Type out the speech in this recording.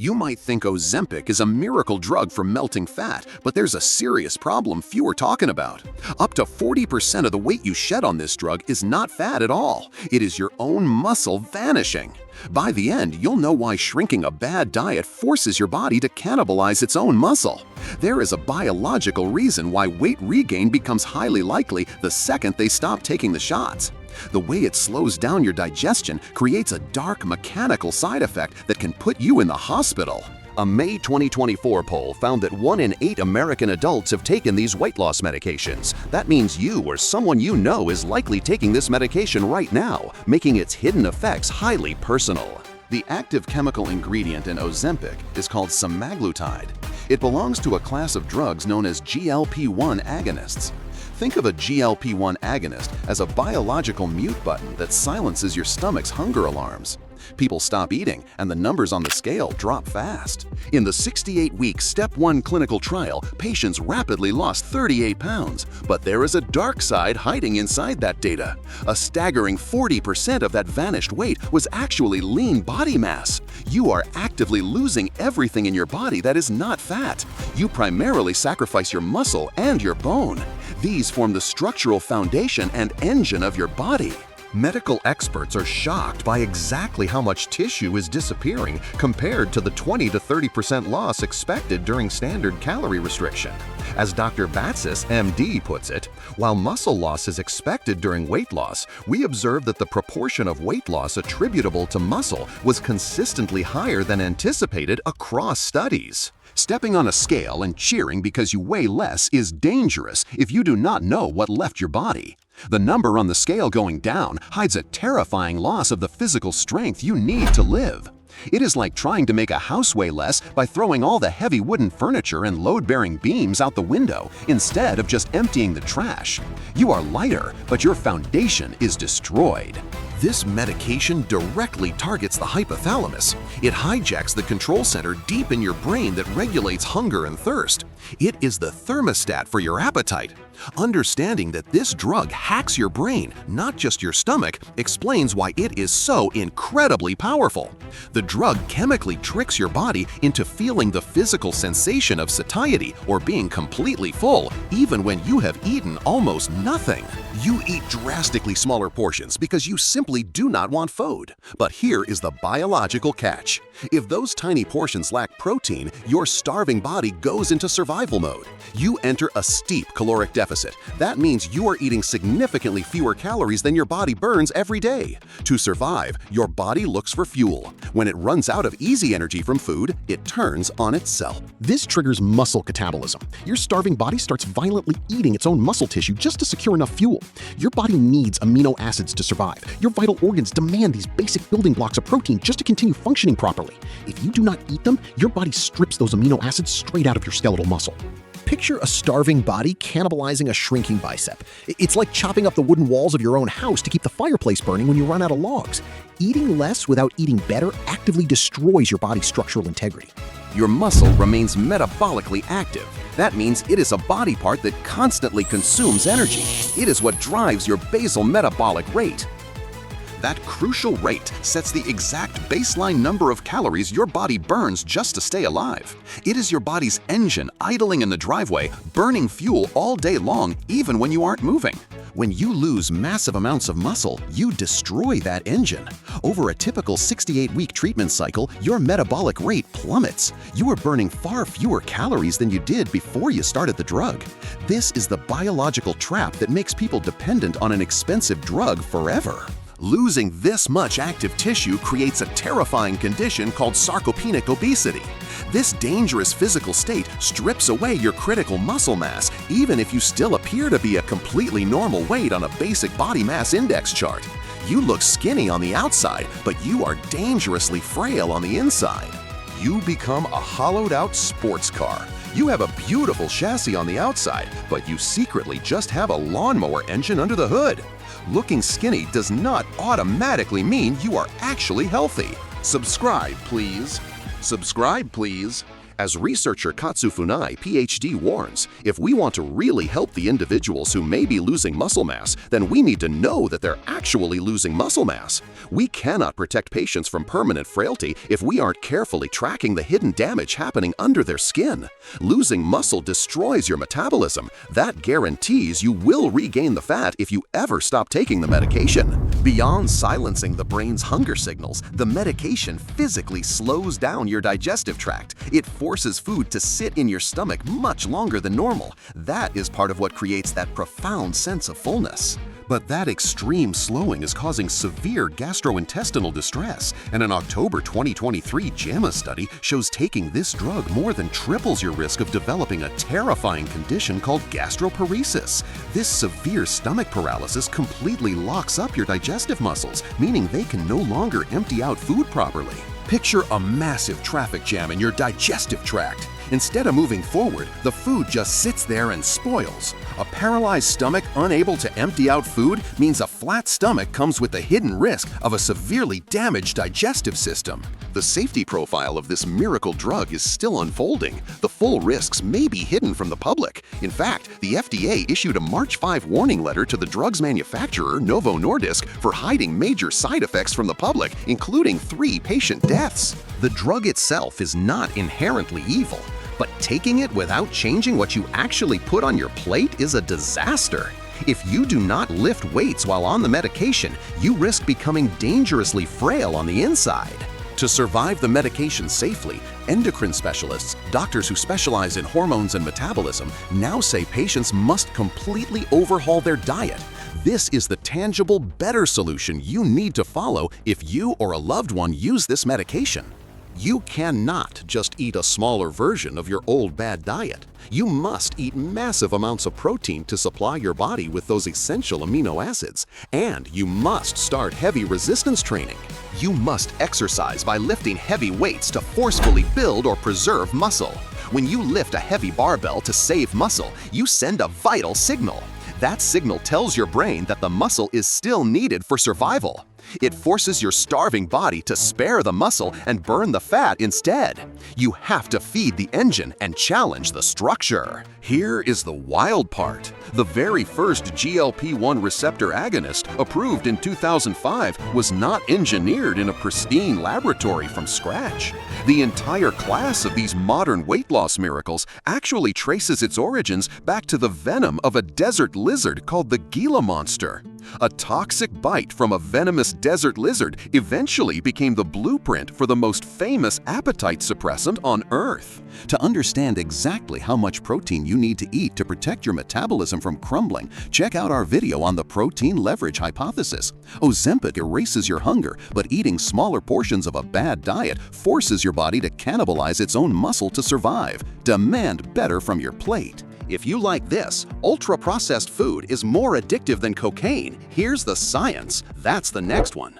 You might think Ozempic is a miracle drug for melting fat, but there's a serious problem few are talking about. Up to 40% of the weight you shed on this drug is not fat at all. It is your own muscle vanishing. By the end, you'll know why shrinking a bad diet forces your body to cannibalize its own muscle. There is a biological reason why weight regain becomes highly likely the second they stop taking the shots. The way it slows down your digestion creates a dark mechanical side effect that can put you in the hospital. A May 2024 poll found that 1 in 8 American adults have taken these weight loss medications. That means you or someone you know is likely taking this medication right now, making its hidden effects highly personal. The active chemical ingredient in Ozempic is called semaglutide. It belongs to a class of drugs known as GLP-1 agonists. Think of a GLP-1 agonist as a biological mute button that silences your stomach's hunger alarms. People stop eating, and the numbers on the scale drop fast. In the 68-week Step 1 clinical trial, patients rapidly lost 38 pounds. But there is a dark side hiding inside that data. A staggering 40% of that vanished weight was actually lean body mass. You are actively losing everything in your body that is not fat. You primarily sacrifice your muscle and your bone. These form the structural foundation and engine of your body. Medical experts are shocked by exactly how much tissue is disappearing compared to the 20 to 30% loss expected during standard calorie restriction. As Dr. Batsis, MD, puts it, while muscle loss is expected during weight loss, we observed that the proportion of weight loss attributable to muscle was consistently higher than anticipated across studies. Stepping on a scale and cheering because you weigh less is dangerous if you do not know what left your body. The number on the scale going down hides a terrifying loss of the physical strength you need to live. It is like trying to make a house weigh less by throwing all the heavy wooden furniture and load-bearing beams out the window instead of just emptying the trash. You are lighter, but your foundation is destroyed. This medication directly targets the hypothalamus. It hijacks the control center deep in your brain that regulates hunger and thirst. It is the thermostat for your appetite. Understanding that this drug hacks your brain, not just your stomach, explains why it is so incredibly powerful. The drug chemically tricks your body into feeling the physical sensation of satiety or being completely full, even when you have eaten almost nothing. You eat drastically smaller portions because you simply do not want food. But here is the biological catch. If those tiny portions lack protein, your starving body goes into survival mode. You enter a steep caloric deficit. That means you are eating significantly fewer calories than your body burns every day. To survive, your body looks for fuel. When it runs out of easy energy from food, it turns on itself. This triggers muscle catabolism. Your starving body starts violently eating its own muscle tissue just to secure enough fuel. Your body needs amino acids to survive. Your vital organs demand these basic building blocks of protein just to continue functioning properly. If you do not eat them, your body strips those amino acids straight out of your skeletal muscle. Picture a starving body cannibalizing a shrinking bicep. It's like chopping up the wooden walls of your own house to keep the fireplace burning when you run out of logs. Eating less without eating better actively destroys your body's structural integrity. Your muscle remains metabolically active. That means it is a body part that constantly consumes energy. It is what drives your basal metabolic rate. That crucial rate sets the exact baseline number of calories your body burns just to stay alive. It is your body's engine idling in the driveway, burning fuel all day long, even when you aren't moving. When you lose massive amounts of muscle, you destroy that engine. Over a typical 68-week treatment cycle, your metabolic rate plummets. You are burning far fewer calories than you did before you started the drug. This is the biological trap that makes people dependent on an expensive drug forever. Losing this much active tissue creates a terrifying condition called sarcopenic obesity. This dangerous physical state strips away your critical muscle mass, even if you still appear to be a completely normal weight on a basic body mass index chart. You look skinny on the outside, but you are dangerously frail on the inside. You become a hollowed-out sports car. You have a beautiful chassis on the outside, but you secretly just have a lawnmower engine under the hood. Looking skinny does not automatically mean you are actually healthy. Subscribe, please. Subscribe, please. As researcher Katsufunai, PhD, warns, if we want to really help the individuals who may be losing muscle mass, then we need to know that they're actually losing muscle mass. We cannot protect patients from permanent frailty if we aren't carefully tracking the hidden damage happening under their skin. Losing muscle destroys your metabolism. That guarantees you will regain the fat if you ever stop taking the medication. Beyond silencing the brain's hunger signals, the medication physically slows down your digestive tract. It forces food to sit in your stomach much longer than normal. That is part of what creates that profound sense of fullness. But that extreme slowing is causing severe gastrointestinal distress, and an October 2023 JAMA study shows taking this drug more than triples your risk of developing a terrifying condition called gastroparesis. This severe stomach paralysis completely locks up your digestive muscles, meaning they can no longer empty out food properly. Picture a massive traffic jam in your digestive tract. Instead of moving forward, the food just sits there and spoils. A paralyzed stomach unable to empty out food means a flat stomach comes with the hidden risk of a severely damaged digestive system. The safety profile of this miracle drug is still unfolding. The full risks may be hidden from the public. In fact, the FDA issued a March 5 warning letter to the drug's manufacturer, Novo Nordisk, for hiding major side effects from the public, including 3 patient deaths. The drug itself is not inherently evil, but taking it without changing what you actually put on your plate is a disaster. If you do not lift weights while on the medication, you risk becoming dangerously frail on the inside. To survive the medication safely, endocrine specialists, doctors who specialize in hormones and metabolism, now say patients must completely overhaul their diet. This is the tangible, better solution you need to follow if you or a loved one use this medication. You cannot just eat a smaller version of your old bad diet. You must eat massive amounts of protein to supply your body with those essential amino acids. And you must start heavy resistance training. You must exercise by lifting heavy weights to forcefully build or preserve muscle. When you lift a heavy barbell to save muscle, you send a vital signal. That signal tells your brain that the muscle is still needed for survival. It forces your starving body to spare the muscle and burn the fat instead. You have to feed the engine and challenge the structure. Here is the wild part. The very first GLP-1 receptor agonist, approved in 2005, was not engineered in a pristine laboratory from scratch. The entire class of these modern weight loss miracles actually traces its origins back to the venom of a desert lizard called the Gila monster. A toxic bite from a venomous desert lizard eventually became the blueprint for the most famous appetite suppressant on Earth. To understand exactly how much protein you need to eat to protect your metabolism from crumbling, check out our video on the protein leverage hypothesis. Ozempic erases your hunger, but eating smaller portions of a bad diet forces your body to cannibalize its own muscle to survive. Demand better from your plate. If you like this, ultra-processed food is more addictive than cocaine. Here's the science. That's the next one.